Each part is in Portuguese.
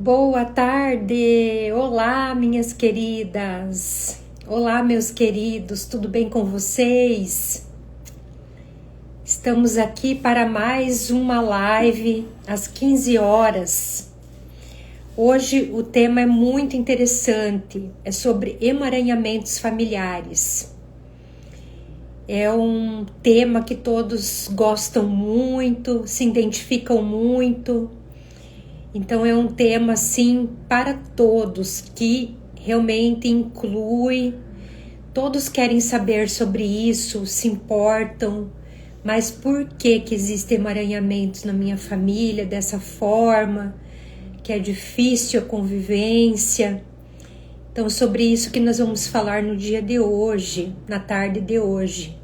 Boa tarde! Olá, minhas queridas! Olá, meus queridos, tudo bem com vocês? Estamos aqui para mais uma live às 15 horas. Hoje o tema é muito interessante, é sobre emaranhamentos familiares. É um tema que todos gostam muito, se identificam muito. Então é um tema assim para todos, que realmente inclui, todos querem saber sobre isso, se importam, mas por que existem emaranhamentos na minha família dessa forma, que é difícil a convivência. Então sobre isso que nós vamos falar no dia de hoje, na tarde de hoje.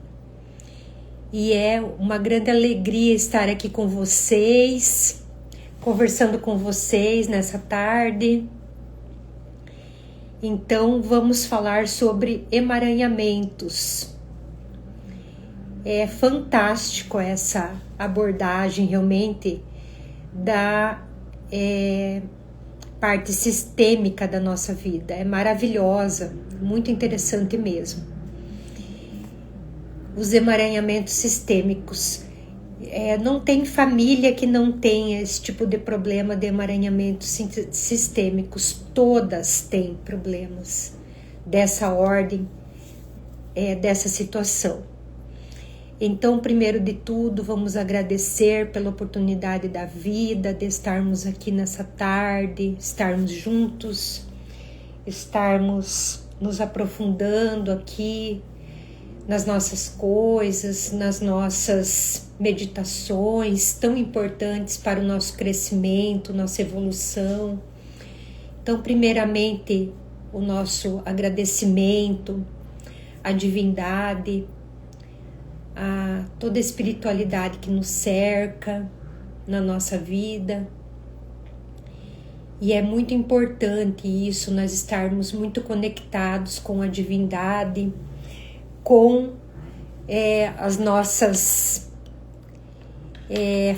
E é uma grande alegria estar aqui com vocês, conversando com vocês nessa tarde. Então vamos falar sobre emaranhamentos. É fantástico essa abordagem realmente da parte sistêmica da nossa vida. É maravilhosa, muito interessante mesmo. Os emaranhamentos sistêmicos. Não tem família que não tenha esse tipo de problema de emaranhamentos sistêmicos. Todas têm problemas dessa ordem, dessa situação. Então, primeiro de tudo, vamos agradecer pela oportunidade da vida, de estarmos aqui nessa tarde, estarmos juntos, estarmos nos aprofundando aqui nas nossas coisas, nas nossas meditações tão importantes para o nosso crescimento, nossa evolução. Então, primeiramente, o nosso agradecimento à divindade, a toda a espiritualidade que nos cerca na nossa vida. E é muito importante isso, nós estarmos muito conectados com a divindade, com as nossas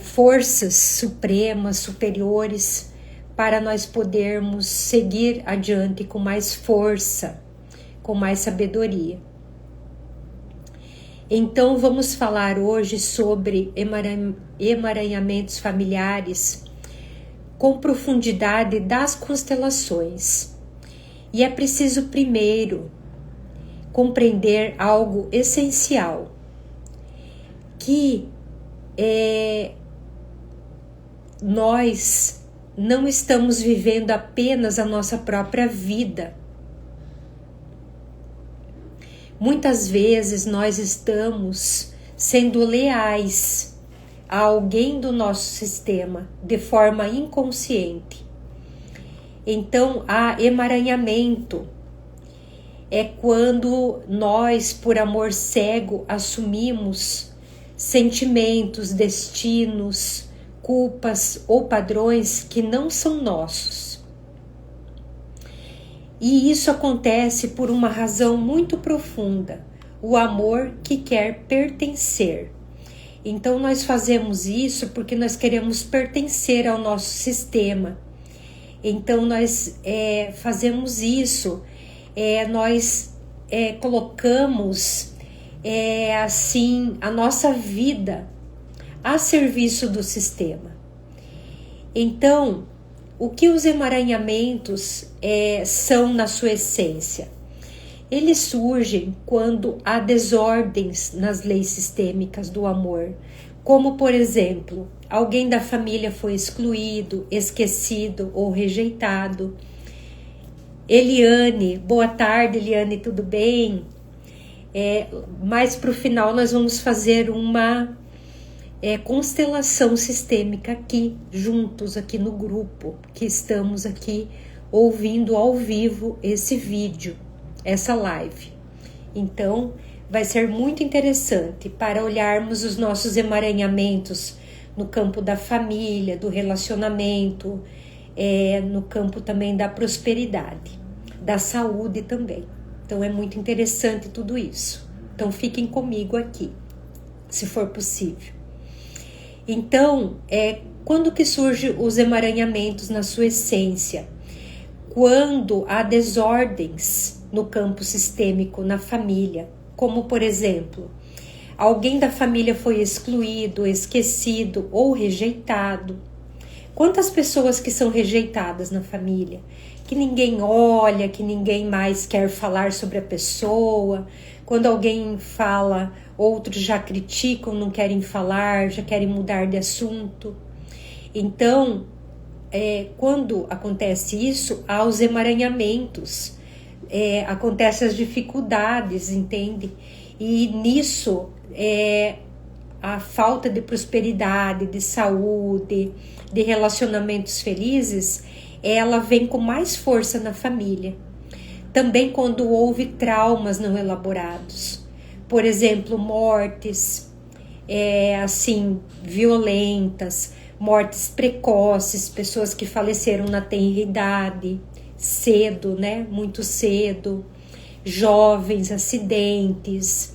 forças supremas, superiores, para nós podermos seguir adiante com mais força, com mais sabedoria. Então vamos falar hoje sobre emaranhamentos familiares com profundidade das constelações. E é preciso primeiro compreender algo essencial, que nós não estamos vivendo apenas a nossa própria vida. Muitas vezes nós estamos sendo leais a alguém do nosso sistema de forma inconsciente. Então há emaranhamento. É quando nós, por amor cego, assumimos sentimentos, destinos, culpas ou padrões que não são nossos. E isso acontece por uma razão muito profunda, o amor que quer pertencer. Então nós fazemos isso porque nós queremos pertencer ao nosso sistema. Então nós fazemos isso. Nós colocamos assim a nossa vida a serviço do sistema. Então, o que os emaranhamentos são na sua essência? Eles surgem quando há desordens nas leis sistêmicas do amor, como por exemplo, alguém da família foi excluído, esquecido ou rejeitado. Eliane, boa tarde, Eliane, tudo bem? Mais para o final nós vamos fazer uma constelação sistêmica aqui, juntos, aqui no grupo, que estamos aqui ouvindo ao vivo esse vídeo, essa live. Então, vai ser muito interessante para olharmos os nossos emaranhamentos no campo da família, do relacionamento, no campo também da prosperidade, da saúde também. Então é muito interessante tudo isso. Então fiquem comigo aqui, se for possível. Então, quando que surgem os emaranhamentos na sua essência? Quando há desordens no campo sistêmico, na família, como por exemplo, alguém da família foi excluído, esquecido ou rejeitado. Quantas pessoas que são rejeitadas na família? Que ninguém olha, que ninguém mais quer falar sobre a pessoa. Quando alguém fala, outros já criticam, não querem falar, já querem mudar de assunto. Então, quando acontece isso, há os emaranhamentos, acontecem as dificuldades, entende? E nisso, a falta de prosperidade, de saúde, de relacionamentos felizes, ela vem com mais força na família. Também quando houve traumas não elaborados, por exemplo, mortes, violentas, mortes precoces, pessoas que faleceram na tenra idade, cedo, né? Muito cedo, jovens, acidentes,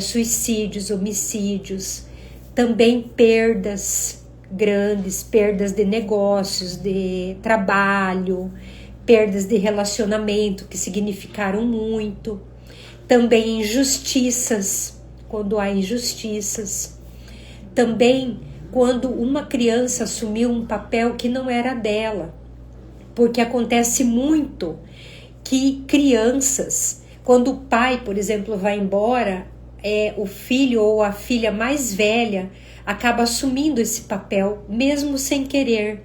suicídios, homicídios, também perdas grandes, perdas de negócios, de trabalho, perdas de relacionamento que significaram muito, também injustiças, quando há injustiças, também quando uma criança assumiu um papel que não era dela, porque acontece muito que crianças, quando o pai, por exemplo, vai embora, o filho ou a filha mais velha acaba assumindo esse papel, mesmo sem querer,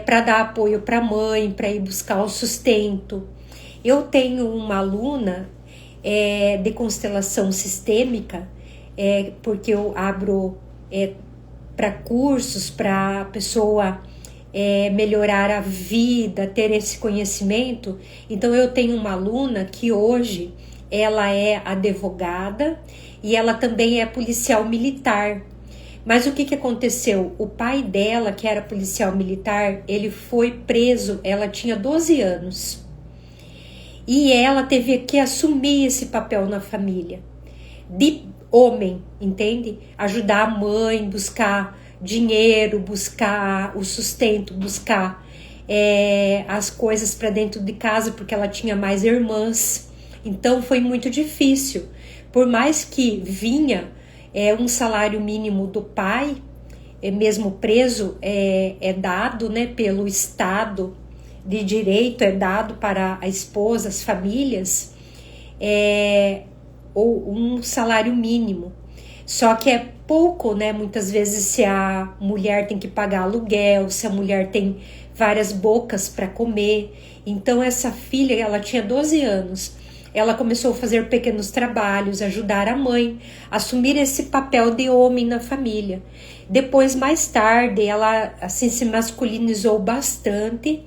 para dar apoio para a mãe, para ir buscar o sustento. Eu tenho uma aluna de constelação sistêmica, porque eu abro para cursos, para a pessoa melhorar a vida, ter esse conhecimento. Então eu tenho uma aluna que hoje ela é advogada e ela também é policial militar. Mas o que aconteceu? O pai dela, que era policial militar, ele foi preso, ela tinha 12 anos. E ela teve que assumir esse papel na família, de homem, entende? Ajudar a mãe, buscar dinheiro, buscar o sustento, buscar as coisas para dentro de casa, porque ela tinha mais irmãs. Então foi muito difícil. Por mais que vinha um salário mínimo do pai, mesmo preso, é dado, né, pelo Estado de direito, é dado para a esposa, as famílias, ou um salário mínimo. Só que é pouco, né? Muitas vezes, se a mulher tem que pagar aluguel, se a mulher tem várias bocas para comer. Então essa filha, ela tinha 12 anos. Ela começou a fazer pequenos trabalhos, ajudar a mãe, assumir esse papel de homem na família. Depois, mais tarde, ela assim se masculinizou bastante.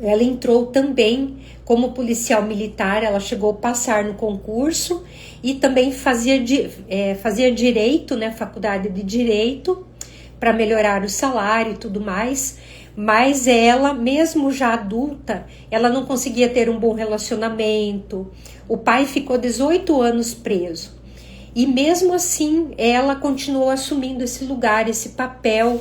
Ela entrou também como policial militar, ela chegou a passar no concurso e também fazia direito, né, faculdade de direito, para melhorar o salário e tudo mais. Mas ela, mesmo já adulta, ela não conseguia ter um bom relacionamento. O pai ficou 18 anos preso. E mesmo assim, ela continuou assumindo esse lugar, esse papel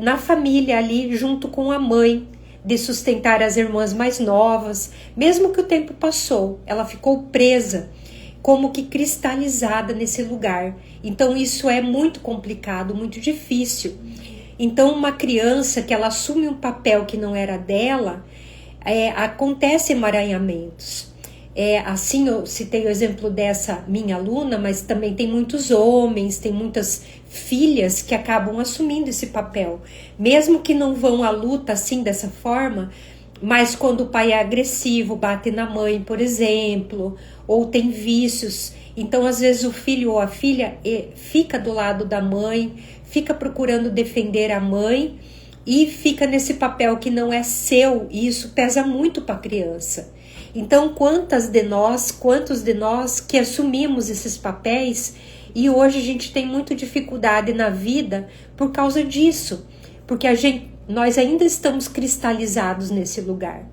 na família ali, junto com a mãe, de sustentar as irmãs mais novas. Mesmo que o tempo passou, ela ficou presa, como que cristalizada nesse lugar. Então isso é muito complicado, muito difícil. Então uma criança que ela assume um papel que não era dela, acontece emaranhamentos. Assim, eu citei o exemplo dessa minha aluna, mas também tem muitos homens, tem muitas filhas que acabam assumindo esse papel, mesmo que não vão à luta assim dessa forma, mas quando o pai é agressivo, bate na mãe, por exemplo, ou tem vícios, então às vezes o filho ou a filha fica do lado da mãe, fica procurando defender a mãe e fica nesse papel que não é seu, e isso pesa muito para a criança. Então, quantos de nós que assumimos esses papéis e hoje a gente tem muita dificuldade na vida por causa disso, porque nós ainda estamos cristalizados nesse lugar.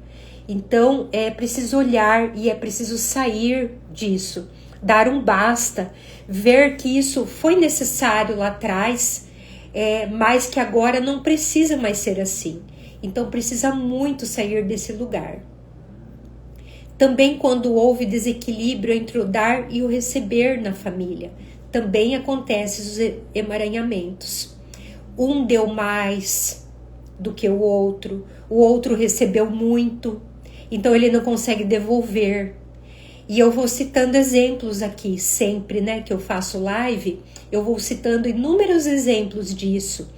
Então, é preciso olhar e é preciso sair disso, dar um basta, ver que isso foi necessário lá atrás, mas que agora não precisa mais ser assim. Então precisa muito sair desse lugar. Também quando houve desequilíbrio entre o dar e o receber na família, também acontecem os emaranhamentos. Um deu mais do que o outro recebeu muito, então ele não consegue devolver. E eu vou citando exemplos aqui sempre, né, que eu faço live, eu vou citando inúmeros exemplos disso,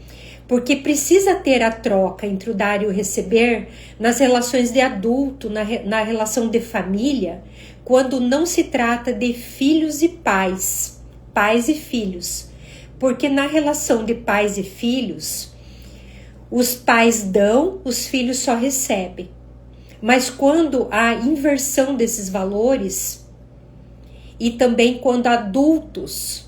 porque precisa ter a troca entre o dar e o receber nas relações de adulto, na relação de família, quando não se trata de filhos e pais e filhos. Porque na relação de pais e filhos, os pais dão, os filhos só recebem. Mas quando há inversão desses valores, e também quando adultos,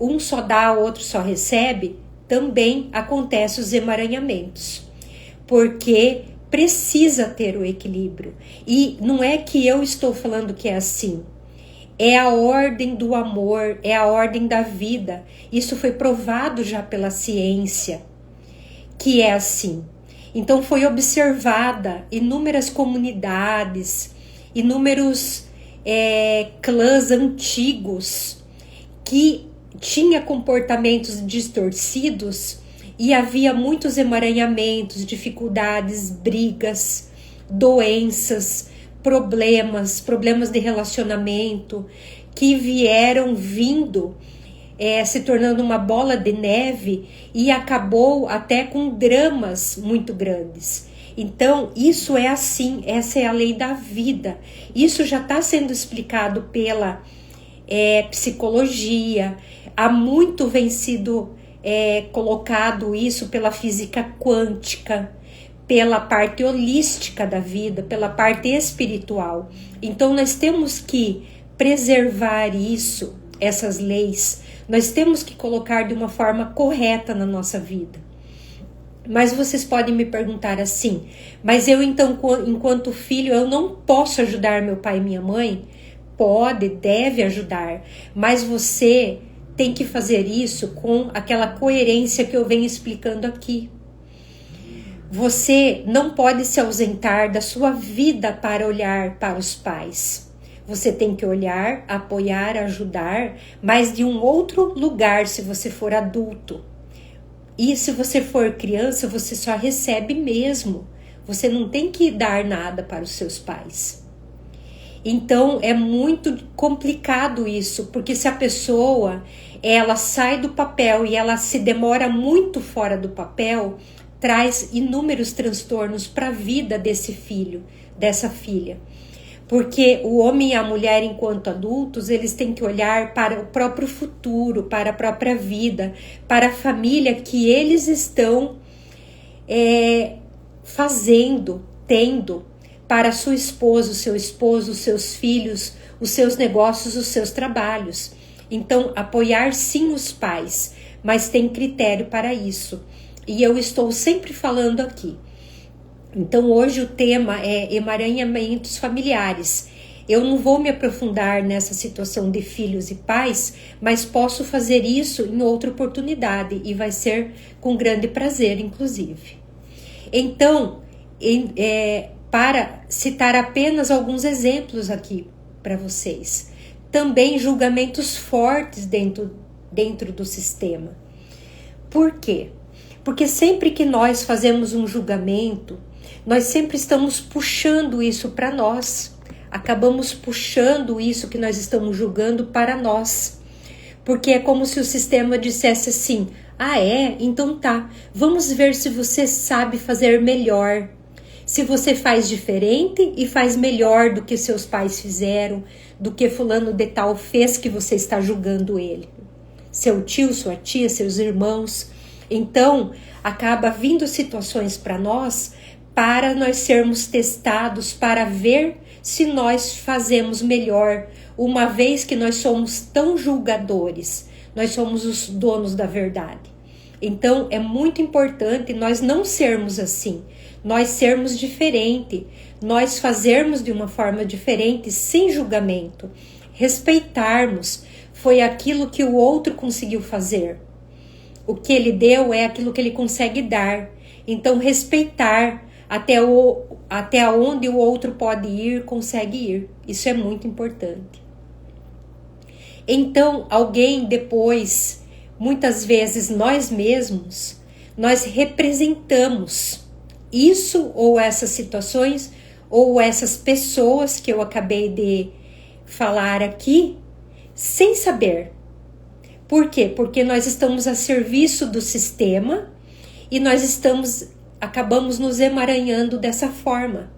um só dá, o outro só recebe, também acontecem os emaranhamentos, porque precisa ter o equilíbrio. E não é que eu estou falando que é assim, é a ordem do amor, é a ordem da vida. Isso foi provado já pela ciência, que é assim. Então foi observada inúmeras comunidades, inúmeros clãs antigos que tinha comportamentos distorcidos e havia muitos emaranhamentos, dificuldades, brigas, doenças, problemas de relacionamento que vieram vindo, se tornando uma bola de neve e acabou até com dramas muito grandes. Então, isso é assim, essa é a lei da vida. Isso já está sendo explicado pela psicologia. Há muito vem sido colocado isso pela física quântica, pela parte holística da vida, pela parte espiritual. Então nós temos que preservar isso, essas leis, nós temos que colocar de uma forma correta na nossa vida. Mas vocês podem me perguntar assim, mas eu então, enquanto filho, eu não posso ajudar meu pai e minha mãe? Pode, deve ajudar, mas você tem que fazer isso com aquela coerência que eu venho explicando aqui. Você não pode se ausentar da sua vida para olhar para os pais. Você tem que olhar, apoiar, ajudar, mas de um outro lugar se você for adulto. E se você for criança, você só recebe mesmo. Você não tem que dar nada para os seus pais. Então é muito complicado isso, porque se a pessoa ela sai do papel e ela se demora muito fora do papel, traz inúmeros transtornos para a vida desse filho, dessa filha. Porque o homem e a mulher, enquanto adultos, eles têm que olhar para o próprio futuro, para a própria vida, para a família que eles estão fazendo, tendo, para sua esposa, o seu esposo, os seus filhos, os seus negócios, os seus trabalhos. Então, apoiar sim os pais, mas tem critério para isso. E eu estou sempre falando aqui. Então, hoje o tema é emaranhamentos familiares. Eu não vou me aprofundar nessa situação de filhos e pais, mas posso fazer isso em outra oportunidade e vai ser com grande prazer, inclusive. Então, para citar apenas alguns exemplos aqui para vocês. Também julgamentos fortes dentro do sistema. Por quê? Porque sempre que nós fazemos um julgamento, nós sempre estamos puxando isso para nós. Acabamos puxando isso que nós estamos julgando para nós. Porque é como se o sistema dissesse assim, então tá, vamos ver se você sabe fazer melhor. Se você faz diferente e faz melhor do que seus pais fizeram, do que fulano de tal fez que você está julgando ele. Seu tio, sua tia, seus irmãos. Então, acaba vindo situações para nós sermos testados, para ver se nós fazemos melhor, uma vez que nós somos tão julgadores, nós somos os donos da verdade. Então, é muito importante nós não sermos assim, nós sermos diferente, nós fazermos de uma forma diferente, sem julgamento, respeitarmos. Foi aquilo que o outro conseguiu fazer. O que ele deu é aquilo que ele consegue dar. Então, respeitar até onde o outro pode ir, consegue ir. Isso é muito importante. Então, alguém depois, muitas vezes nós mesmos, nós representamos isso ou essas situações ou essas pessoas que eu acabei de falar aqui, sem saber. Por quê? Porque nós estamos a serviço do sistema e nós acabamos nos emaranhando dessa forma,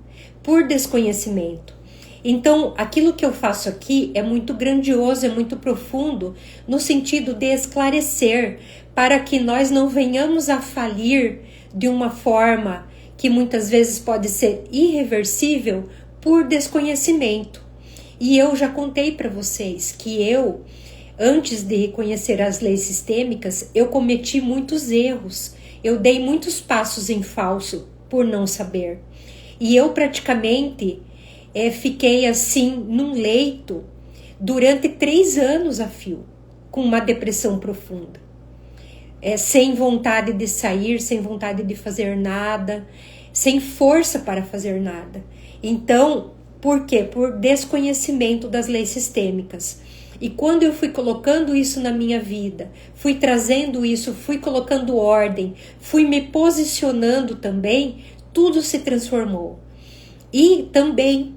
por desconhecimento. Então, aquilo que eu faço aqui é muito grandioso, é muito profundo, no sentido de esclarecer, para que nós não venhamos a falir de uma forma que muitas vezes pode ser irreversível por desconhecimento. E eu já contei para vocês que eu, antes de reconhecer as leis sistêmicas, eu cometi muitos erros. Eu dei muitos passos em falso por não saber. E eu praticamente fiquei assim num leito durante 3 anos a fio, com uma depressão profunda. Sem vontade de sair, sem vontade de fazer nada, sem força para fazer nada. Então, por quê? Por desconhecimento das leis sistêmicas. E quando eu fui colocando isso na minha vida, fui trazendo isso, fui colocando ordem, fui me posicionando também, tudo se transformou. E também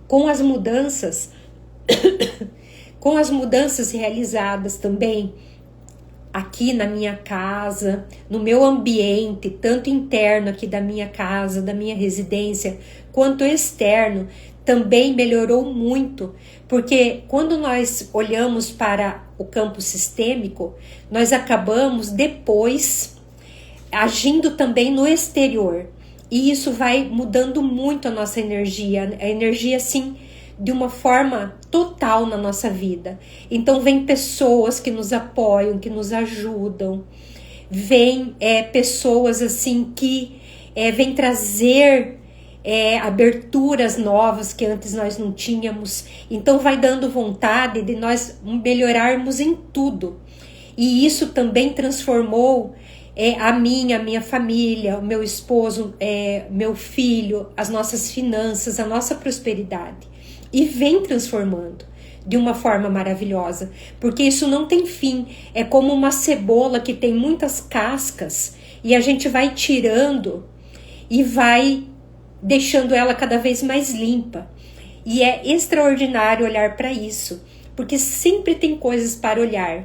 com as mudanças, realizadas também aqui na minha casa, no meu ambiente, tanto interno aqui da minha casa, da minha residência, quanto externo, também melhorou muito, porque quando nós olhamos para o campo sistêmico, nós acabamos depois agindo também no exterior, e isso vai mudando muito a nossa energia, a energia assim, de uma forma total na nossa vida. Então vem pessoas que nos apoiam, que nos ajudam, vem pessoas assim que vêm trazer aberturas novas que antes nós não tínhamos. Então vai dando vontade de nós melhorarmos em tudo. E isso também transformou a minha família, o meu esposo, meu filho, as nossas finanças, a nossa prosperidade. E vem transformando de uma forma maravilhosa, porque isso não tem fim. É como uma cebola que tem muitas cascas e a gente vai tirando e vai deixando ela cada vez mais limpa. E é extraordinário olhar para isso, porque sempre tem coisas para olhar.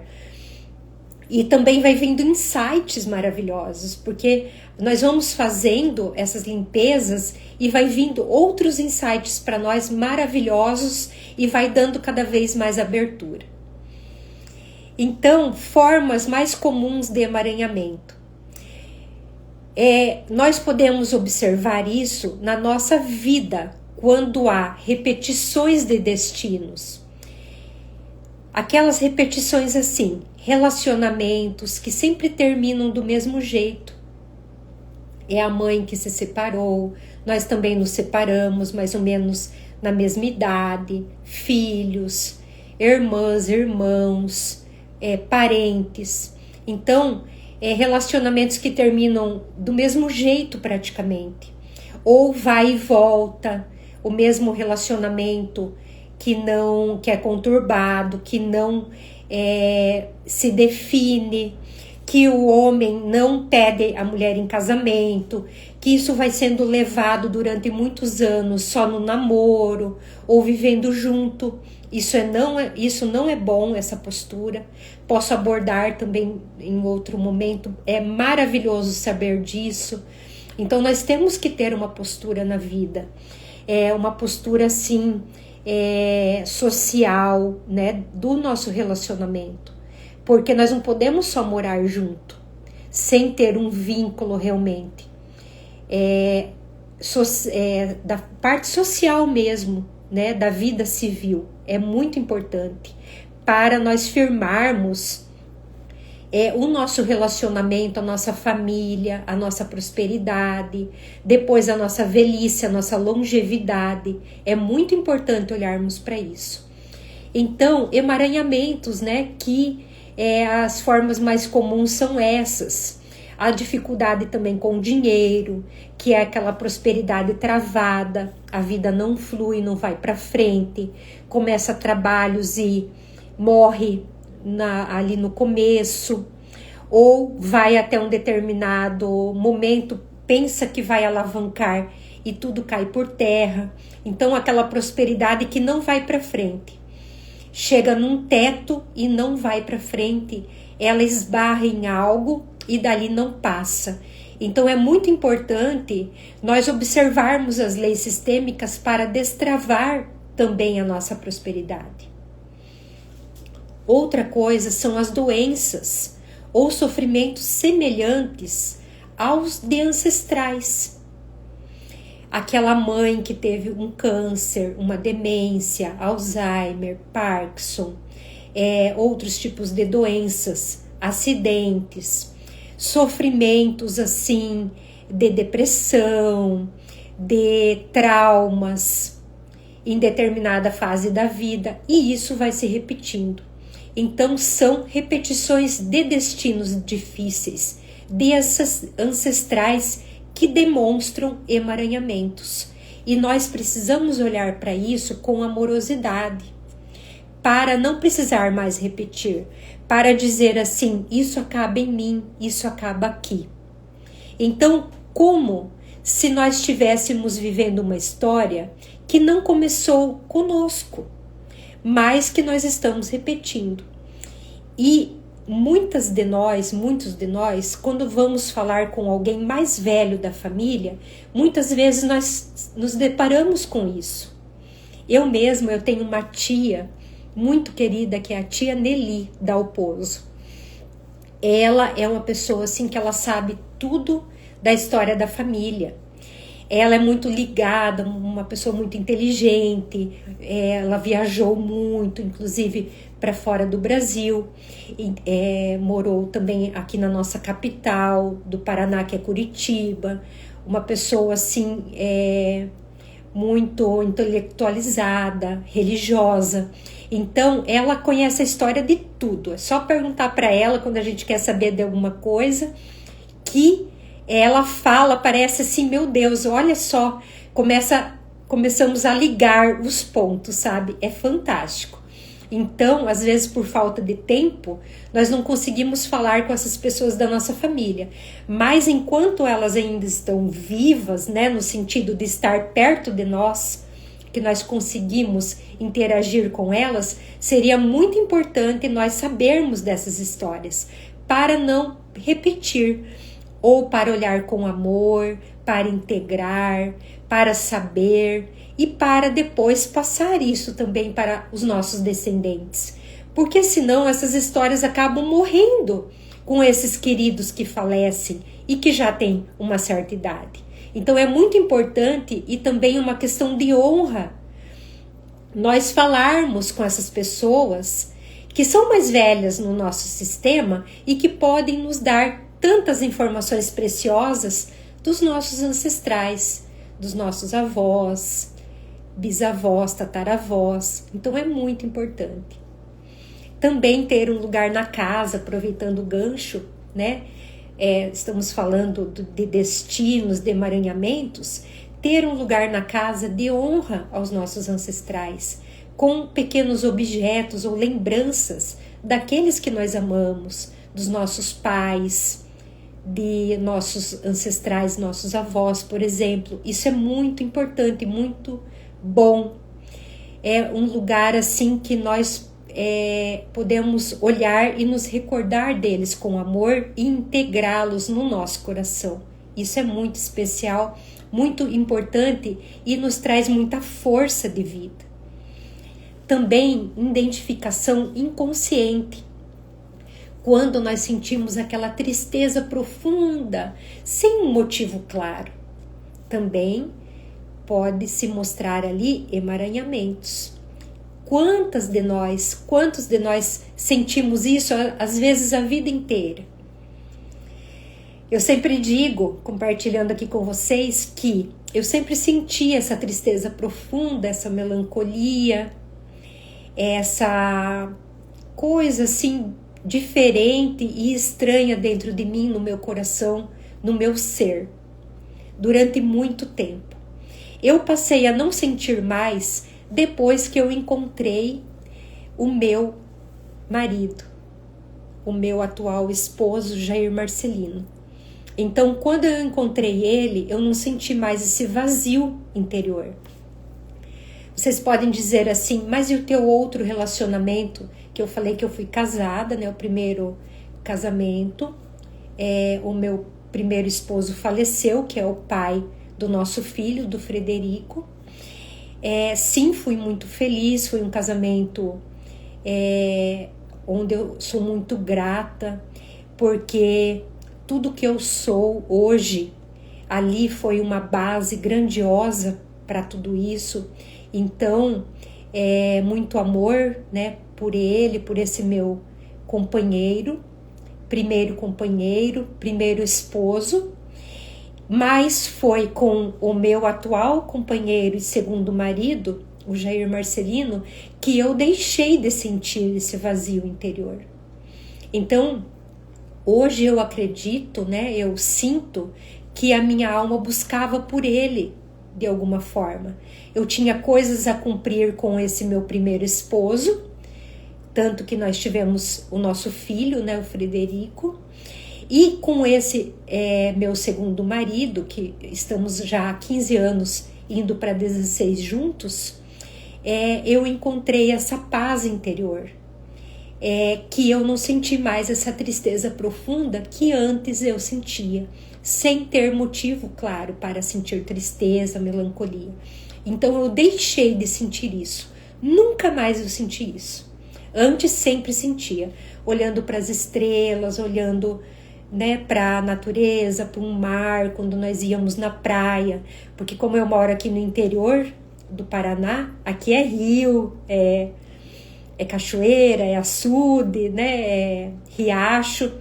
E também vai vindo insights maravilhosos, porque nós vamos fazendo essas limpezas e vai vindo outros insights para nós maravilhosos e vai dando cada vez mais abertura. Então, formas mais comuns de emaranhamento. Nós podemos observar isso na nossa vida, quando há repetições de destinos. Aquelas repetições assim, relacionamentos que sempre terminam do mesmo jeito. É a mãe que se separou, nós também nos separamos mais ou menos na mesma idade, filhos, irmãs, irmãos, parentes. Então, relacionamentos que terminam do mesmo jeito praticamente. Ou vai e volta, o mesmo relacionamento que é conturbado, que não se define, que o homem não pede a mulher em casamento, que isso vai sendo levado durante muitos anos só no namoro ou vivendo junto. Isso não é bom, essa postura. Posso abordar também em outro momento. É maravilhoso saber disso. Então nós temos que ter uma postura na vida. Uma postura assim, social, né, do nosso relacionamento. Porque nós não podemos só morar junto, sem ter um vínculo realmente. Da parte social mesmo, né, da vida civil, é muito importante para nós firmarmos o nosso relacionamento, a nossa família, a nossa prosperidade, depois a nossa velhice, a nossa longevidade. É muito importante olharmos para isso. Então, emaranhamentos, né, que as formas mais comuns são essas. A dificuldade também com o dinheiro, que é aquela prosperidade travada, a vida não flui, não vai para frente, começa trabalhos e morre ali no começo, ou vai até um determinado momento, pensa que vai alavancar e tudo cai por terra. Então, aquela prosperidade que não vai para frente. Chega num teto e não vai para frente, ela esbarra em algo e dali não passa. Então é muito importante nós observarmos as leis sistêmicas para destravar também a nossa prosperidade. Outra coisa são as doenças ou sofrimentos semelhantes aos de ancestrais. Aquela mãe que teve um câncer, uma demência, Alzheimer, Parkinson, outros tipos de doenças, acidentes, sofrimentos assim, de depressão, de traumas em determinada fase da vida, e isso vai se repetindo. Então são repetições de destinos difíceis, de ancestrais que demonstram emaranhamentos. E nós precisamos olhar para isso com amorosidade, para não precisar mais repetir, para dizer assim, isso acaba em mim, isso acaba aqui. Então, como se nós estivéssemos vivendo uma história que não começou conosco, mas que nós estamos repetindo. E muitos de nós, quando vamos falar com alguém mais velho da família, muitas vezes nós nos deparamos com isso. Eu tenho uma tia muito querida, que é a tia Nelly Dalpozo. Ela é uma pessoa assim que ela sabe tudo da história da família. Ela é muito ligada, uma pessoa muito inteligente, ela viajou muito, inclusive para fora do Brasil, morou também aqui na nossa capital do Paraná, que é Curitiba, uma pessoa assim, muito intelectualizada, religiosa. Então, ela conhece a história de tudo, é só perguntar para ela quando a gente quer saber de alguma coisa, que ela fala, parece assim, meu Deus, olha só, começamos a ligar os pontos, sabe? É fantástico. Então, às vezes, por falta de tempo, nós não conseguimos falar com essas pessoas da nossa família. Mas enquanto elas ainda estão vivas, né, no sentido de estar perto de nós, que nós conseguimos interagir com elas, seria muito importante nós sabermos dessas histórias, para não repetir, ou para olhar com amor, para integrar, para saber e para depois passar isso também para os nossos descendentes. Porque senão essas histórias acabam morrendo com esses queridos que falecem e que já têm uma certa idade. Então é muito importante e também uma questão de honra nós falarmos com essas pessoas que são mais velhas no nosso sistema e que podem nos dar tantas informações preciosas dos nossos ancestrais, dos nossos avós, bisavós, tataravós. Então é muito importante. Também ter um lugar na casa, aproveitando o gancho, né? Estamos falando de destinos, de emaranhamentos. Ter um lugar na casa de honra aos nossos ancestrais, com pequenos objetos ou lembranças daqueles que nós amamos, dos nossos pais, de nossos ancestrais, nossos avós, por exemplo. Isso é muito importante, muito bom. É um lugar assim que nós podemos olhar e nos recordar deles com amor e integrá-los no nosso coração. Isso é muito especial, muito importante e nos traz muita força de vida. Também identificação inconsciente. Quando nós sentimos aquela tristeza profunda, sem um motivo claro, também pode se mostrar ali emaranhamentos. Quantos de nós sentimos isso, às vezes a vida inteira? Eu sempre digo, compartilhando aqui com vocês, que eu sempre senti essa tristeza profunda, essa melancolia, essa coisa assim diferente e estranha dentro de mim, no meu coração, no meu ser, durante muito tempo. Eu passei a não sentir mais depois que eu encontrei o meu marido, o meu atual esposo, Jair Marcelino. Então, quando eu encontrei ele, eu não senti mais esse vazio interior. Vocês podem dizer assim, mas e o teu outro relacionamento? Que eu falei que eu fui casada, né? O primeiro casamento, o meu primeiro esposo faleceu, que é o pai do nosso filho, do Frederico. Sim, fui muito feliz, foi um casamento onde eu sou muito grata, porque tudo que eu sou hoje, ali foi uma base grandiosa para tudo isso. Então, muito amor, né, por ele, por esse meu primeiro esposo, mas foi com o meu atual companheiro e segundo marido, o Jair Marcelino, que eu deixei de sentir esse vazio interior. Então, hoje eu acredito, né, eu sinto que a minha alma buscava por ele, de alguma forma. Eu tinha coisas a cumprir com esse meu primeiro esposo, tanto que nós tivemos o nosso filho, né, o Frederico, e com esse meu segundo marido, que estamos já há 15 anos indo para 16 juntos, eu encontrei essa paz interior, que eu não senti mais essa tristeza profunda que antes eu sentia, sem ter motivo claro para sentir tristeza, melancolia. Então eu deixei de sentir isso, nunca mais eu senti isso. Antes sempre sentia, olhando para as estrelas, olhando, né, para a natureza, para um mar, quando nós íamos na praia, porque como eu moro aqui no interior do Paraná, aqui é rio, é cachoeira, é açude, né, é riacho,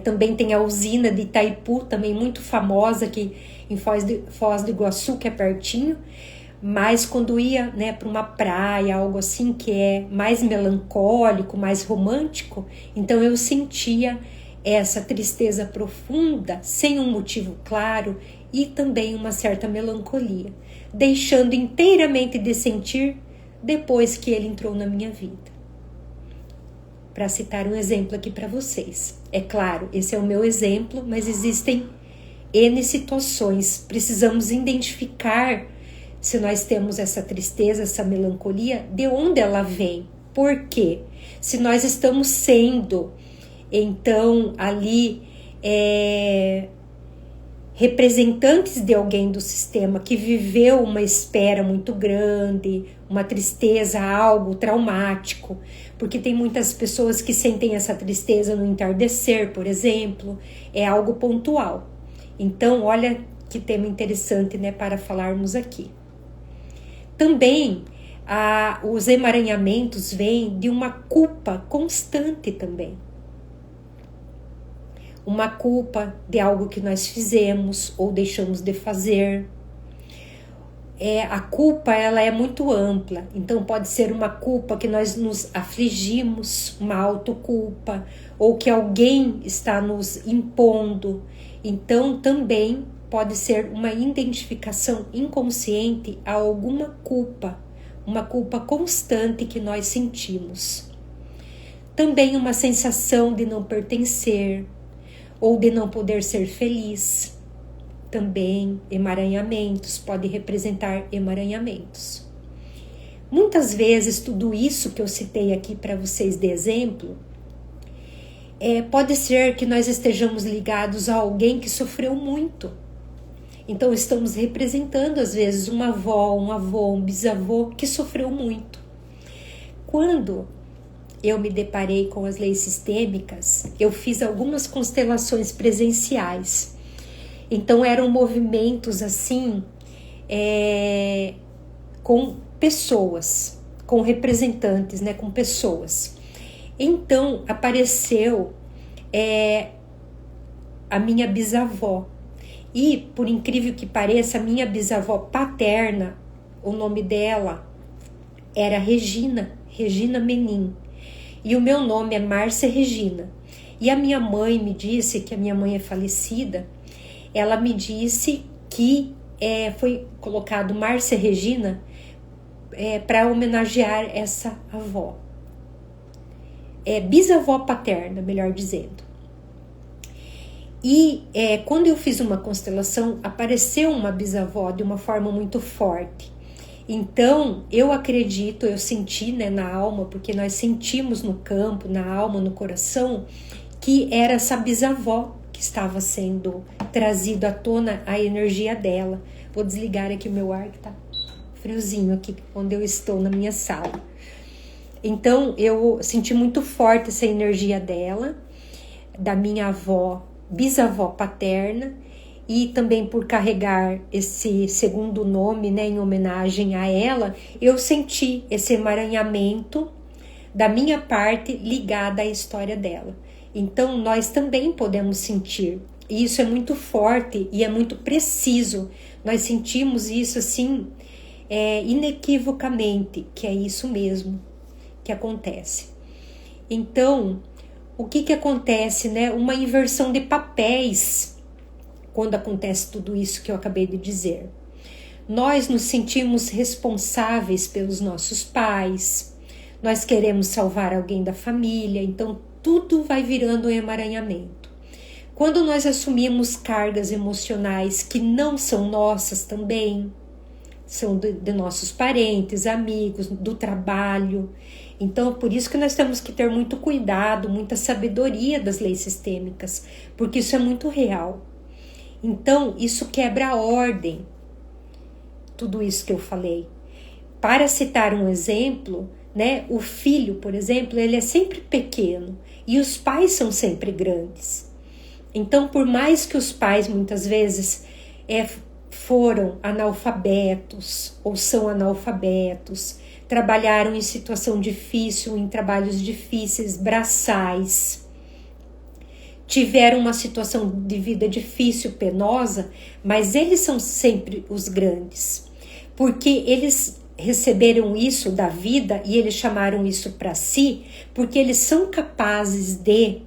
também tem a usina de Itaipu, também muito famosa aqui em Foz do Iguaçu, que é pertinho. Mas quando ia, né, para uma praia, algo assim que é mais melancólico, mais romântico, então eu sentia essa tristeza profunda, sem um motivo claro, e também uma certa melancolia, deixando inteiramente de sentir depois que ele entrou na minha vida. Para citar um exemplo aqui para vocês. É claro, esse é o meu exemplo, mas existem N situações. Precisamos identificar se nós temos essa tristeza, essa melancolia, de onde ela vem. Por quê? Se nós estamos sendo, então, ali, representantes de alguém do sistema que viveu uma espera muito grande, uma tristeza, algo traumático, porque tem muitas pessoas que sentem essa tristeza no entardecer, por exemplo, é algo pontual. Então, olha que tema interessante, né, para falarmos aqui. Também, os emaranhamentos vêm de uma culpa constante também. Uma culpa de algo que nós fizemos ou deixamos de fazer. A culpa, ela é muito ampla, então pode ser uma culpa que nós nos afligimos, uma autoculpa, ou que alguém está nos impondo. Então também pode ser uma identificação inconsciente a alguma culpa, uma culpa constante que nós sentimos. Também uma sensação de não pertencer, ou de não poder ser feliz. Também emaranhamentos, pode representar emaranhamentos. Muitas vezes tudo isso que eu citei aqui para vocês de exemplo, pode ser que nós estejamos ligados a alguém que sofreu muito. Então estamos representando às vezes uma avó, um avô, um bisavô que sofreu muito. Quando eu me deparei com as leis sistêmicas, eu fiz algumas constelações presenciais. Então eram movimentos assim, com pessoas, com representantes, né, com pessoas. Então apareceu a minha bisavó. E, por incrível que pareça, a minha bisavó paterna, o nome dela era Regina Menin. E o meu nome é Márcia Regina. E a minha mãe me disse, que a minha mãe é falecida, ela me disse que foi colocado Márcia Regina para homenagear essa avó. Bisavó paterna, melhor dizendo. E quando eu fiz uma constelação, apareceu uma bisavó de uma forma muito forte. Então, eu acredito, eu senti, né, na alma, porque nós sentimos no campo, na alma, no coração, que era essa bisavó que estava sendo trazido à tona a energia dela. Vou desligar aqui o meu ar, que tá friozinho aqui, onde eu estou, na minha sala. Então, eu senti muito forte essa energia dela, da minha avó, bisavó paterna, e também por carregar esse segundo nome, né, em homenagem a ela, eu senti esse emaranhamento da minha parte ligada à história dela. Então, nós também podemos sentir. E isso é muito forte e é muito preciso. Nós sentimos isso assim, inequivocamente, que é isso mesmo que acontece. Então, o que acontece, né? Uma inversão de papéis quando acontece tudo isso que eu acabei de dizer. Nós nos sentimos responsáveis pelos nossos pais, nós queremos salvar alguém da família, então tudo vai virando um emaranhamento. Quando nós assumimos cargas emocionais que não são nossas também, são de nossos parentes, amigos, do trabalho. Então, por isso que nós temos que ter muito cuidado, muita sabedoria das leis sistêmicas, porque isso é muito real. Então, isso quebra a ordem, tudo isso que eu falei. Para citar um exemplo, né, o filho, por exemplo, ele é sempre pequeno e os pais são sempre grandes. Então, por mais que os pais muitas vezes foram analfabetos ou são analfabetos, trabalharam em situação difícil, em trabalhos difíceis, braçais, tiveram uma situação de vida difícil, penosa, mas eles são sempre os grandes, porque eles receberam isso da vida e eles chamaram isso para si, porque eles são capazes de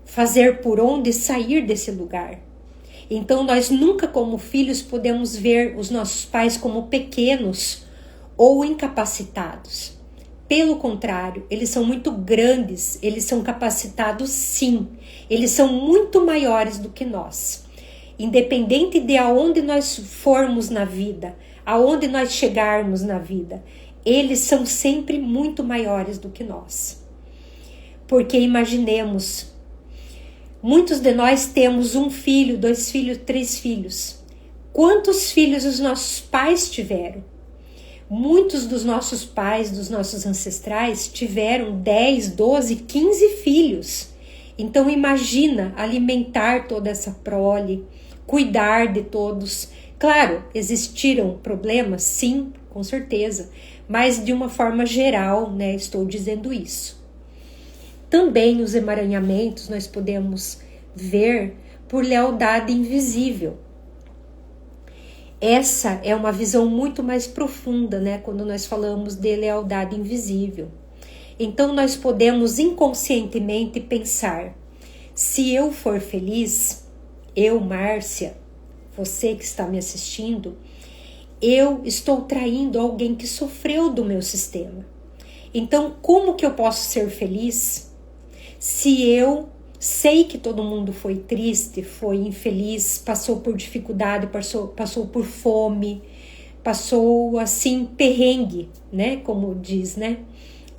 fazer por onde sair desse lugar. Então, nós nunca, como filhos, podemos ver os nossos pais como pequenos ou incapacitados. Pelo contrário, eles são muito grandes, eles são capacitados sim, eles são muito maiores do que nós. Independente de aonde nós formos na vida, aonde nós chegarmos na vida, eles são sempre muito maiores do que nós. Porque imaginemos, muitos de nós temos 1 filho, 2 filhos, 3 filhos. Quantos filhos os nossos pais tiveram? Muitos dos nossos pais, dos nossos ancestrais, tiveram 10, 12, 15 filhos. Então imagina alimentar toda essa prole, cuidar de todos. Claro, existiram problemas, sim, com certeza, mas de uma forma geral, né, estou dizendo isso. Também os emaranhamentos nós podemos ver por lealdade invisível. Essa é uma visão muito mais profunda, né, quando nós falamos de lealdade invisível. Então, nós podemos inconscientemente pensar, se eu for feliz, eu, Márcia, você que está me assistindo, eu estou traindo alguém que sofreu do meu sistema. Então, como que eu posso ser feliz se eu sei que todo mundo foi triste, foi infeliz, passou por dificuldade, passou por fome, passou assim perrengue, né? Como diz, né?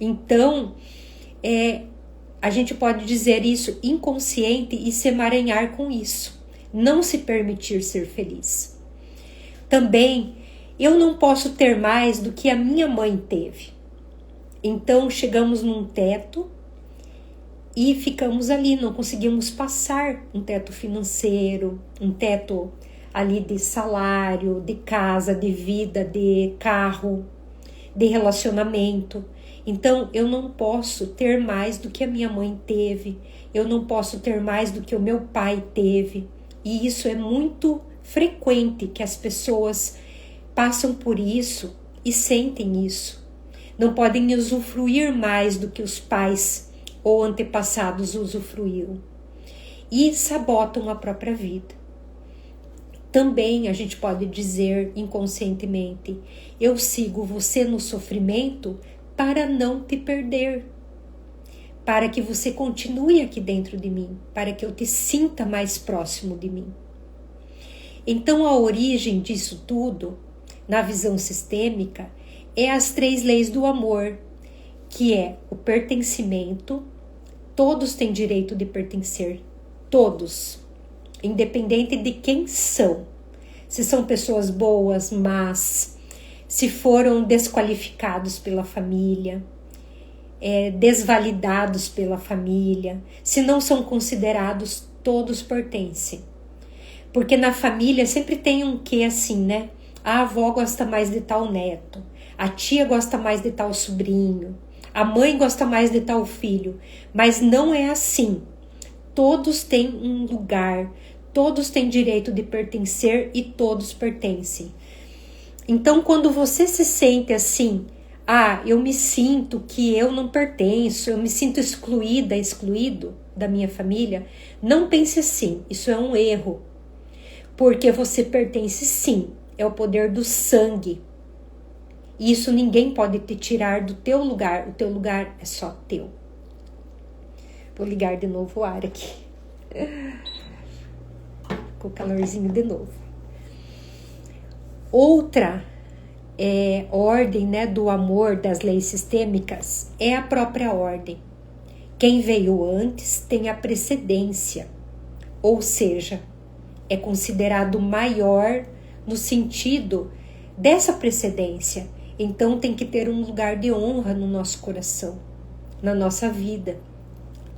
Então, a gente pode dizer isso inconsciente e se emaranhar com isso. Não se permitir ser feliz. Também, eu não posso ter mais do que a minha mãe teve. Então, chegamos num teto e ficamos ali, não conseguimos passar um teto financeiro, um teto ali de salário, de casa, de vida, de carro, de relacionamento. Então, eu não posso ter mais do que a minha mãe teve, eu não posso ter mais do que o meu pai teve. E isso é muito frequente que as pessoas passam por isso e sentem isso. não podem usufruir mais do que os pais ou antepassados usufruíram e sabotam a própria vida. Também a gente pode dizer inconscientemente: eu sigo você no sofrimento para não te perder, para que você continue aqui dentro de mim, para que eu te sinta mais próximo de mim. Então a origem disso tudo, na visão sistêmica, é as 3 leis do amor, que é o pertencimento. Todos têm direito de pertencer, todos, independente de quem são. Se são pessoas boas, más, se foram desqualificados pela família, desvalidados pela família, se não são considerados, todos pertencem. Porque na família sempre tem um quê assim, né? A avó gosta mais de tal neto, a tia gosta mais de tal sobrinho, a mãe gosta mais de tal filho, mas não é assim. Todos têm um lugar, todos têm direito de pertencer e todos pertencem. Então, quando você se sente assim, eu me sinto que eu não pertenço, eu me sinto excluída, excluído da minha família, não pense assim, isso é um erro. Porque você pertence sim, é o poder do sangue. E isso ninguém pode te tirar do teu lugar, o teu lugar é só teu. Vou ligar de novo o ar aqui. Com o calorzinho de novo. Outra ordem, né, do amor das leis sistêmicas é a própria ordem. Quem veio antes tem a precedência, ou seja, é considerado maior no sentido dessa precedência. Então tem que ter um lugar de honra no nosso coração, na nossa vida.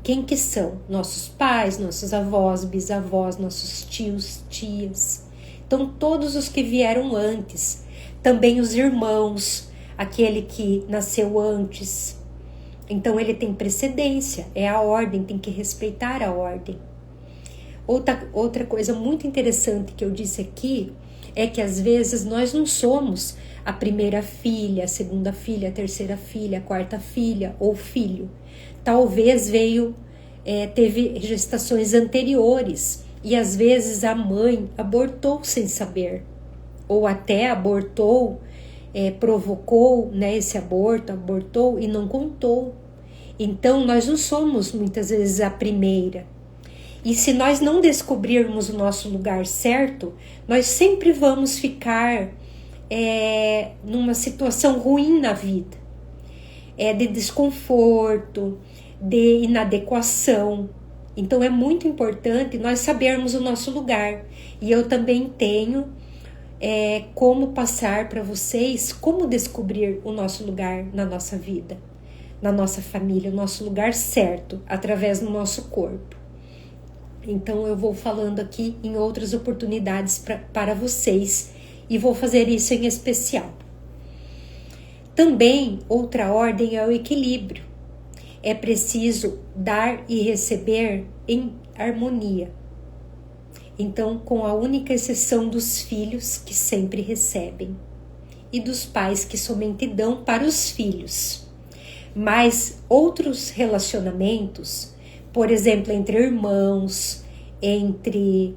Quem que são? Nossos pais, nossos avós, bisavós, nossos tios, tias. Então todos os que vieram antes, também os irmãos, aquele que nasceu antes. Então ele tem precedência, é a ordem, tem que respeitar a ordem. Outra coisa muito interessante que eu disse aqui é que às vezes nós não somos a primeira filha, a segunda filha, a terceira filha, a quarta filha ou filho. Talvez teve gestações anteriores e às vezes a mãe abortou sem saber, ou até abortou, provocou, né, esse aborto, abortou e não contou. Então nós não somos muitas vezes a primeira. E se nós não descobrirmos o nosso lugar certo, nós sempre vamos ficar numa situação ruim na vida, de desconforto, de inadequação. Então é muito importante nós sabermos o nosso lugar. E eu também tenho como passar para vocês como descobrir o nosso lugar na nossa vida, na nossa família, o nosso lugar certo, através do nosso corpo. Então eu vou falando aqui em outras oportunidades para vocês e vou fazer isso em especial. Também outra ordem é o equilíbrio. É preciso dar e receber em harmonia. Então, com a única exceção dos filhos que sempre recebem e dos pais que somente dão para os filhos. Mas outros relacionamentos, por exemplo, entre irmãos, entre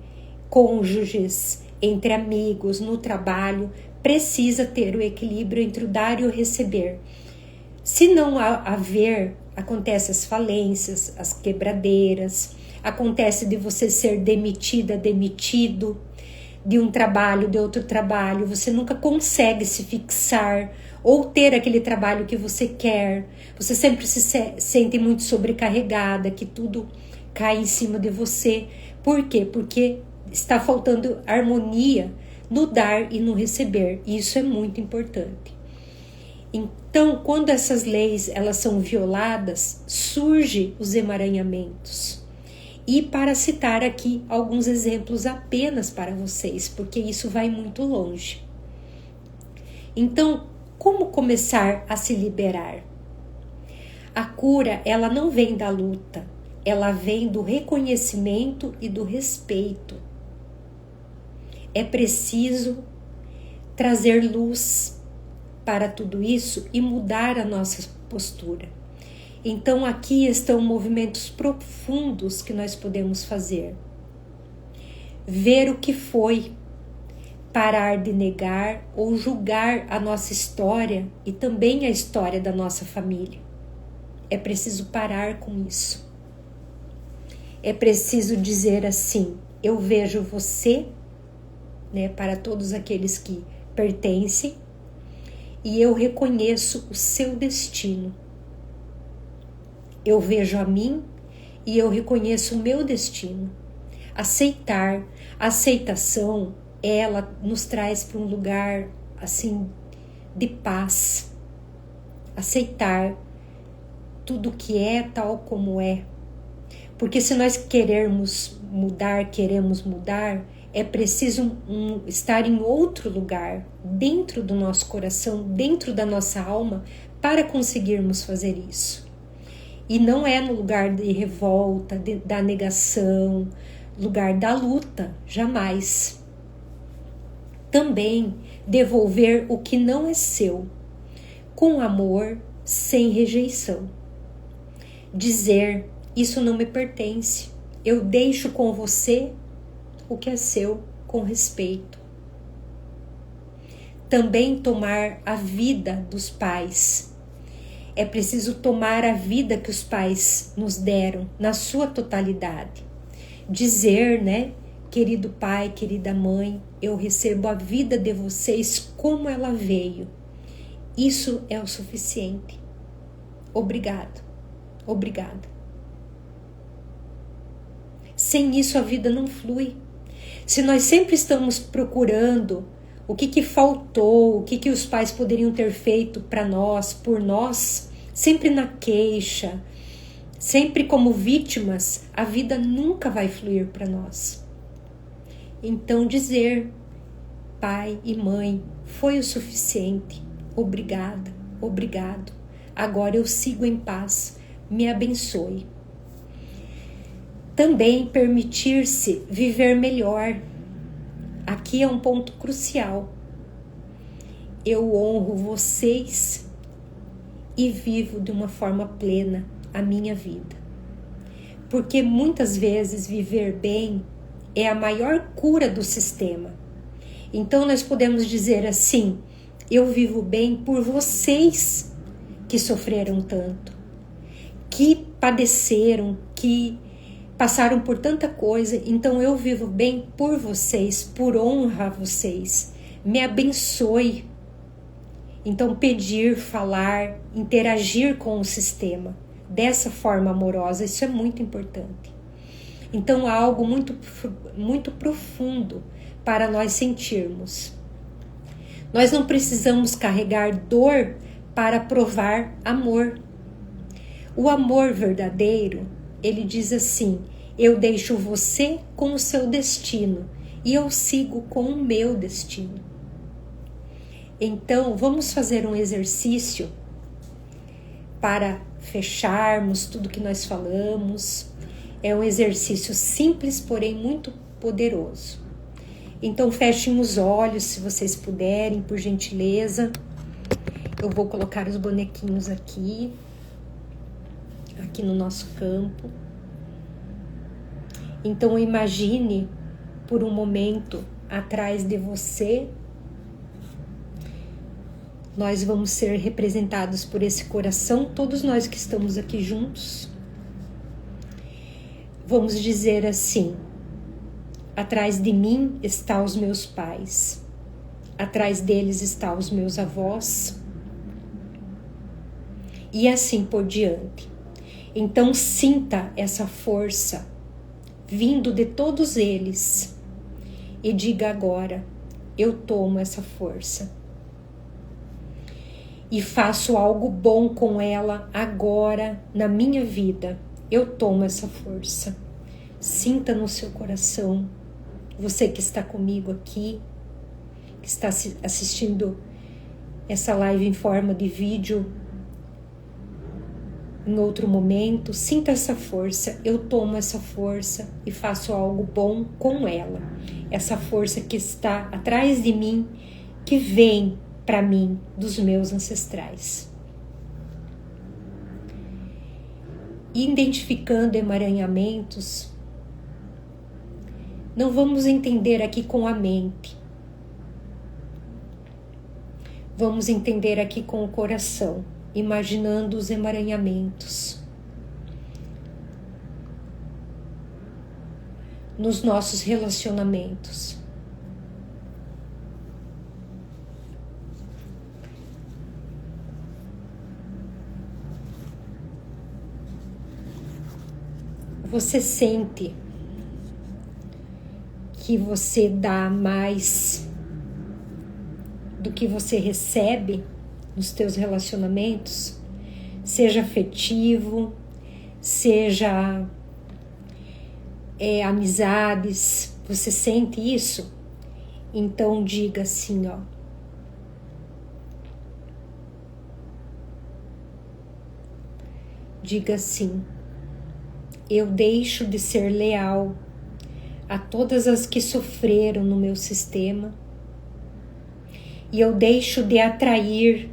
cônjuges, entre amigos, no trabalho, precisa ter o equilíbrio entre o dar e o receber. Se não haver, acontecem as falências, as quebradeiras, acontece de você ser demitida, demitido de um trabalho, de outro trabalho, você nunca consegue se fixar ou ter aquele trabalho que você quer, você sempre se sente muito sobrecarregada, que tudo cai em cima de você. Por quê? Porque está faltando harmonia no dar e no receber, e isso é muito importante. Então, quando essas leis elas são violadas, surgem os emaranhamentos. E para citar aqui alguns exemplos apenas para vocês, porque isso vai muito longe. Então, como começar a se liberar? A cura, ela não vem da luta, ela vem do reconhecimento e do respeito. É preciso trazer luz, para tudo isso e mudar a nossa postura. Então aqui estão movimentos profundos que nós podemos fazer. Ver o que foi, parar de negar ou julgar a nossa história e também a história da nossa família. É preciso parar com isso. É preciso dizer assim: eu vejo você, né, para todos aqueles que pertencem, e eu reconheço o seu destino. Eu vejo a mim e eu reconheço o meu destino. Aceitar, a aceitação, ela nos traz para um lugar assim de paz. Aceitar tudo que é tal como é. Porque se nós queremos mudar, é preciso estar em outro lugar, dentro do nosso coração, dentro da nossa alma, para conseguirmos fazer isso. E não é no lugar de revolta, da negação, lugar da luta, jamais. Também devolver o que não é seu, com amor, sem rejeição. Dizer: isso não me pertence, eu deixo com você o que é seu, com respeito. Também tomar a vida dos pais. É preciso tomar a vida que os pais nos deram, na sua totalidade. Dizer, né, querido pai, querida mãe, eu recebo a vida de vocês como ela veio. Isso é o suficiente. Obrigado, obrigada. Sem isso a vida não flui. Se nós sempre estamos procurando o que faltou, o que os pais poderiam ter feito para nós, por nós, sempre na queixa, sempre como vítimas, a vida nunca vai fluir para nós. Então dizer: pai e mãe, foi o suficiente, obrigada, obrigado, agora eu sigo em paz, me abençoe. Também permitir-se viver melhor. Aqui é um ponto crucial. Eu honro vocês e vivo de uma forma plena a minha vida. Porque muitas vezes viver bem é a maior cura do sistema. Então nós podemos dizer assim: eu vivo bem por vocês que sofreram tanto, que padeceram, que passaram por tanta coisa, então eu vivo bem por vocês, por honra a vocês. Me abençoe. Então pedir, falar, interagir com o sistema dessa forma amorosa, isso é muito importante. Então há algo muito profundo para nós sentirmos. Nós não precisamos carregar dor para provar amor. O amor verdadeiro, ele diz assim: eu deixo você com o seu destino e eu sigo com o meu destino. Então, vamos fazer um exercício para fecharmos tudo que nós falamos. É um exercício simples, porém muito poderoso. Então, fechem os olhos, se vocês puderem, por gentileza. Eu vou colocar os bonequinhos aqui no nosso campo. Então imagine por um momento atrás de você. Nós vamos ser representados por esse coração, todos nós que estamos aqui juntos. Vamos dizer assim: atrás de mim estão os meus pais, atrás deles estão os meus avós, e assim por diante. Então sinta essa força vindo de todos eles e diga agora: eu tomo essa força e faço algo bom com ela agora na minha vida. Eu tomo essa força. Sinta no seu coração, você que está comigo aqui, que está assistindo essa live em forma de vídeo, em outro momento, sinta essa força. Eu tomo essa força e faço algo bom com ela. Essa força que está atrás de mim, que vem para mim dos meus ancestrais. Identificando emaranhamentos, não vamos entender aqui com a mente. Vamos entender aqui com o coração, imaginando os emaranhamentos nos nossos relacionamentos. Você sente que você dá mais do que você recebe nos teus relacionamentos, seja afetivo, seja amizades, você sente isso? Então diga assim, ó. Diga assim: eu deixo de ser leal a todas as que sofreram no meu sistema e eu deixo de atrair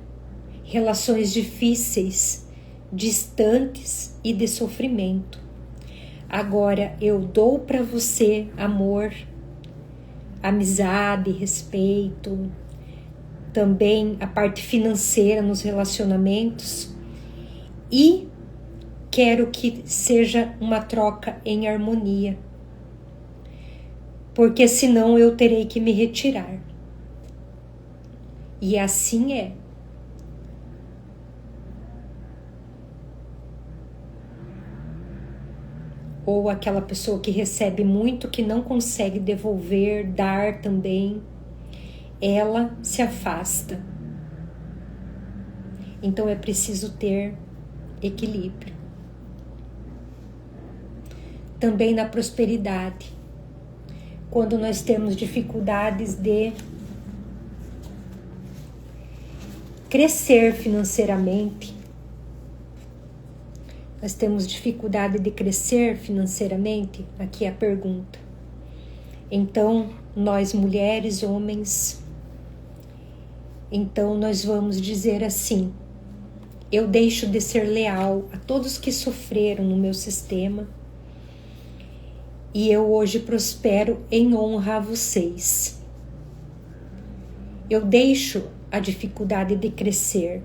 relações difíceis, distantes e de sofrimento. Agora eu dou para você amor, amizade, respeito, também a parte financeira nos relacionamentos e quero que seja uma troca em harmonia, porque senão eu terei que me retirar. E assim é. Ou aquela pessoa que recebe muito, que não consegue devolver, dar também, ela se afasta. Então é preciso ter equilíbrio. Também na prosperidade, quando nós temos dificuldades de crescer financeiramente, nós temos dificuldade de crescer financeiramente, aqui é a pergunta. Então, nós mulheres, homens, então nós vamos dizer assim: eu deixo de ser leal a todos que sofreram no meu sistema e eu hoje prospero em honra a vocês. Eu deixo a dificuldade de crescer.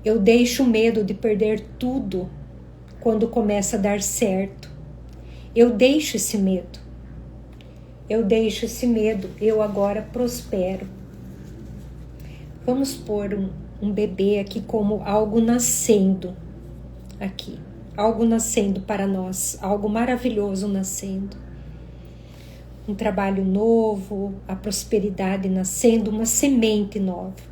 Eu deixo o medo de perder tudo quando começa a dar certo. Eu deixo esse medo. Eu deixo esse medo. Eu agora prospero. Vamos pôr um bebê aqui como algo nascendo. Aqui. Algo nascendo para nós. Algo maravilhoso nascendo. Um trabalho novo. A prosperidade nascendo. Uma semente nova.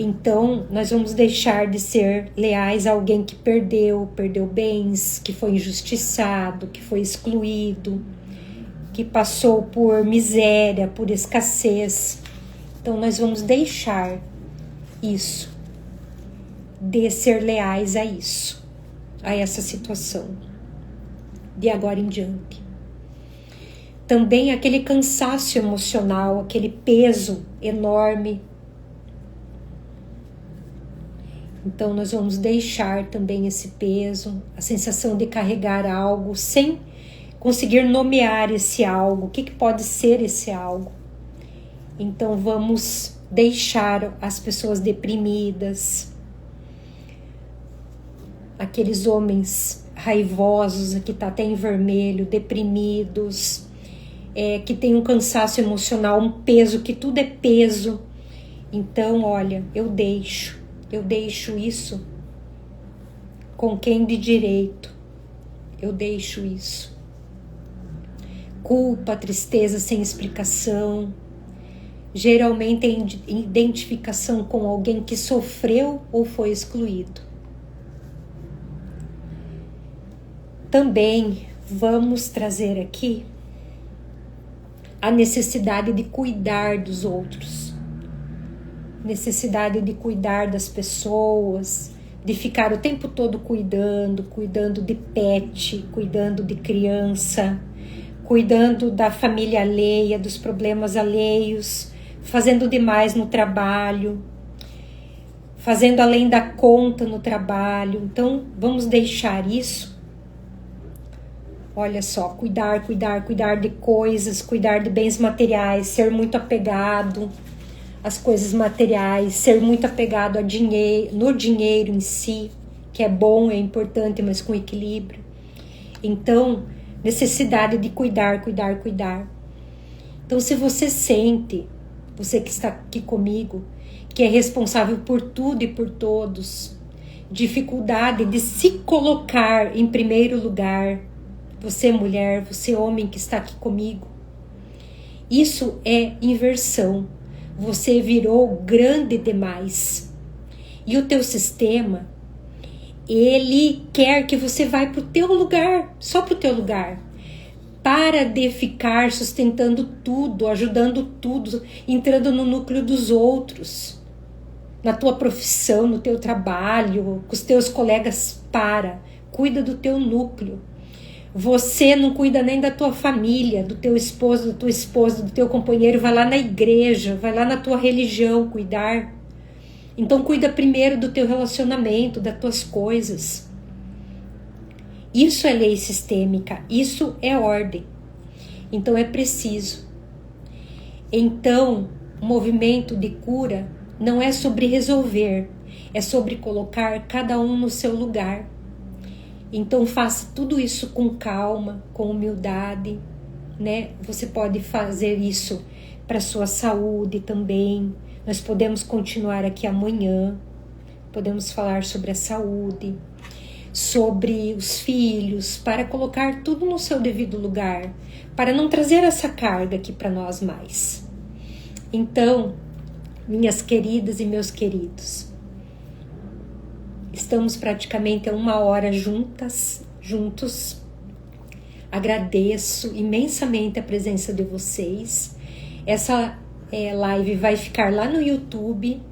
Então, nós vamos deixar de ser leais a alguém que perdeu bens, que foi injustiçado, que foi excluído, que passou por miséria, por escassez. Então, nós vamos deixar isso, de ser leais a isso, a essa situação, de agora em diante. Também aquele cansaço emocional, aquele peso enorme. Então, nós vamos deixar também esse peso, a sensação de carregar algo sem conseguir nomear esse algo. O que pode ser esse algo? Então, vamos deixar as pessoas deprimidas, aqueles homens raivosos, que tá até em vermelho, deprimidos, que tem um cansaço emocional, um peso, que tudo é peso. Então, olha, eu deixo isso com quem de direito. Eu deixo isso. Culpa, tristeza sem explicação. Geralmente é identificação com alguém que sofreu ou foi excluído. Também vamos trazer aqui a necessidade de cuidar dos outros. Necessidade de cuidar das pessoas, de ficar o tempo todo cuidando de pet, cuidando de criança, cuidando da família alheia, dos problemas alheios, fazendo demais no trabalho, fazendo além da conta no trabalho. Então, vamos deixar isso. Olha só, cuidar de coisas, cuidar de bens materiais, ser muito apegado às coisas materiais, ser muito apegado no dinheiro em si, que é bom, é importante, mas com equilíbrio. Então, necessidade de cuidar. Então, se você sente, você que está aqui comigo, que é responsável por tudo e por todos, dificuldade de se colocar em primeiro lugar, você mulher, você homem que está aqui comigo, isso é inversão. Você virou grande demais. E o teu sistema, ele quer que você vá para o teu lugar, só para o teu lugar. Para de ficar sustentando tudo, ajudando tudo, entrando no núcleo dos outros, na tua profissão, no teu trabalho, com os teus colegas. Cuida do teu núcleo. Você não cuida nem da tua família, do teu esposo, da tua esposa, do teu companheiro. Vai lá na igreja, vai lá na tua religião cuidar. Então cuida primeiro do teu relacionamento, das tuas coisas. Isso é lei sistêmica, isso é ordem. Então é preciso. Então, o movimento de cura não é sobre resolver, é sobre colocar cada um no seu lugar. Então faça tudo isso com calma, com humildade, né? Você pode fazer isso para sua saúde também. Nós podemos continuar aqui amanhã, podemos falar sobre a saúde, sobre os filhos, para colocar tudo no seu devido lugar, para não trazer essa carga aqui para nós mais. Então, minhas queridas e meus queridos, estamos praticamente a 1 hora juntos. Agradeço imensamente a presença de vocês. Essa live vai ficar lá no YouTube.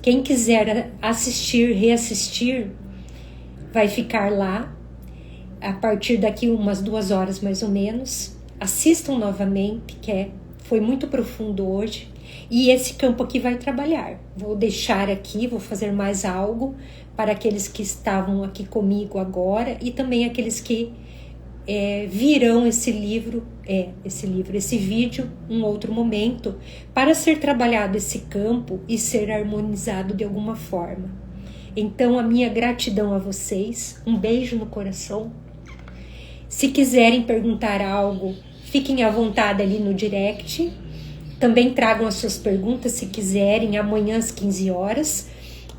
Quem quiser assistir, reassistir, vai ficar lá a partir daqui umas 2 horas mais ou menos. Assistam novamente, foi muito profundo hoje. E esse campo aqui vai trabalhar. Vou deixar aqui, vou fazer mais algo para aqueles que estavam aqui comigo agora e também aqueles que virão esse vídeo um outro momento, para ser trabalhado esse campo e ser harmonizado de alguma forma. Então, a minha gratidão a vocês, um beijo no coração. Se quiserem perguntar algo, fiquem à vontade ali no direct. Também tragam as suas perguntas, se quiserem, amanhã às 15 horas.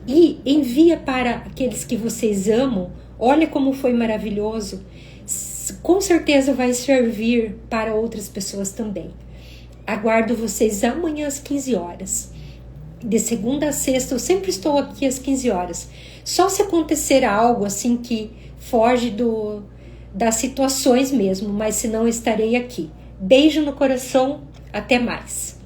E envia para aqueles que vocês amam. Olha como foi maravilhoso. Com certeza vai servir para outras pessoas também. Aguardo vocês amanhã às 15 horas. De segunda a sexta, eu sempre estou aqui às 15 horas. Só se acontecer algo assim que foge das situações mesmo, mas senão estarei aqui. Beijo no coração, até mais.